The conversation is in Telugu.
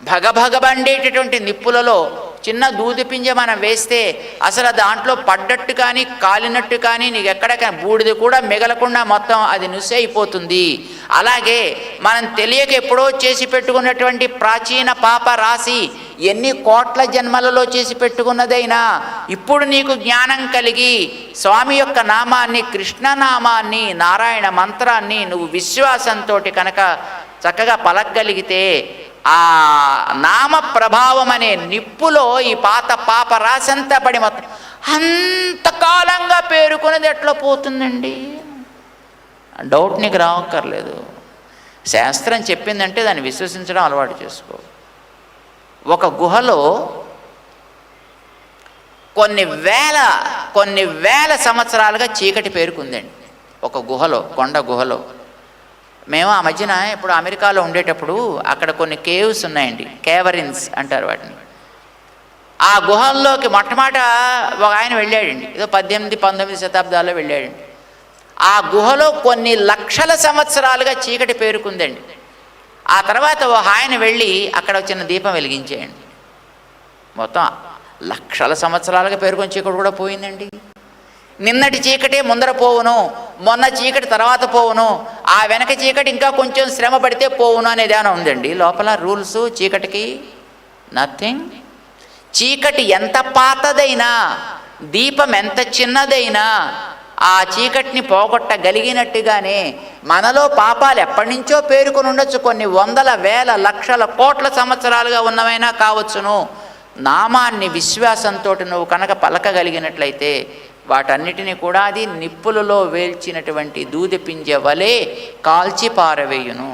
భగభగబండేటటువంటి నిప్పులలో చిన్న దూది పింజ మనం వేస్తే అసలు దాంట్లో పడ్డట్టు కానీ కాలినట్టు కానీ నీకు ఎక్కడ బూడిద కూడా మిగలకుండా మొత్తం అది నుసైపోతుంది. అలాగే మనం తెలియక ఎప్పుడో చేసి పెట్టుకున్నటువంటి ప్రాచీన పాప రాశి ఎన్ని కోట్ల జన్మలలో చేసి పెట్టుకున్నదైనా ఇప్పుడు నీకు జ్ఞానం కలిగి స్వామి యొక్క నామాన్ని, కృష్ణనామాన్ని, నారాయణ మంత్రాన్ని నువ్వు విశ్వాసంతో కనుక చక్కగా పలకగలిగితే ఆ నామ ప్రభావం అనే నిప్పులో ఈ పాత పాప రాసంతా పడి మొత్తం అంతకాలంగా పేరుకునేది ఎట్లా పోతుందండి? డౌట్ నీకు రావక్కర్లేదు. శాస్త్రం చెప్పిందంటే దాన్ని విశ్వసించడం అలవాటు చేసుకో. ఒక గుహలో కొన్ని వేల సంవత్సరాలుగా చీకటి పేరుకుందండి. ఒక గుహలో, కొండ గుహలో. మేము ఆ మధ్యన ఇప్పుడు అమెరికాలో ఉండేటప్పుడు అక్కడ కొన్ని కేవ్స్ ఉన్నాయండి, కేవరిన్స్ అంటారు వాటిని. ఆ గుహల్లోకి మొట్టమొదట ఒక ఆయన వెళ్ళాడండి, ఏదో 18-19 శతాబ్దాల్లో వెళ్ళాడండి. ఆ గుహలో కొన్ని లక్షల సంవత్సరాలుగా చీకటి పేరుకుందండి. ఆ తర్వాత ఒక ఆయన వెళ్ళి అక్కడ చిన్న దీపం వెలిగించేయండి. మొత్తం లక్షల సంవత్సరాలుగా పేరుకొని చీకటి కూడా పోయిందండి. నిన్నటి చీకటే ముందర పోవును, మొన్న చీకటి తర్వాత పోవును, ఆ వెనక చీకటి ఇంకా కొంచెం శ్రమ పడితే పోవును అనేది ఏమైనా ఉందండి లోపల రూల్స్? చీకటికి నథింగ్. చీకటి ఎంత పాతదైనా, దీపం ఎంత చిన్నదైనా ఆ చీకటిని పోగొట్టగలిగినట్టుగానే మనలో పాపాలు ఎప్పటి నుంచో పేరుకొని ఉండొచ్చు, కొన్ని వందల వేల లక్షల కోట్ల సంవత్సరాలుగా ఉన్నవైనా కావచ్చును. నామాన్ని విశ్వాసంతో నువ్వు కనుక పలకగలిగినట్లయితే వాటన్నిటినీ కూడా అది నిప్పులలో వేల్చినటువంటి దూది పింజ వలె కాల్చి పారవేయును.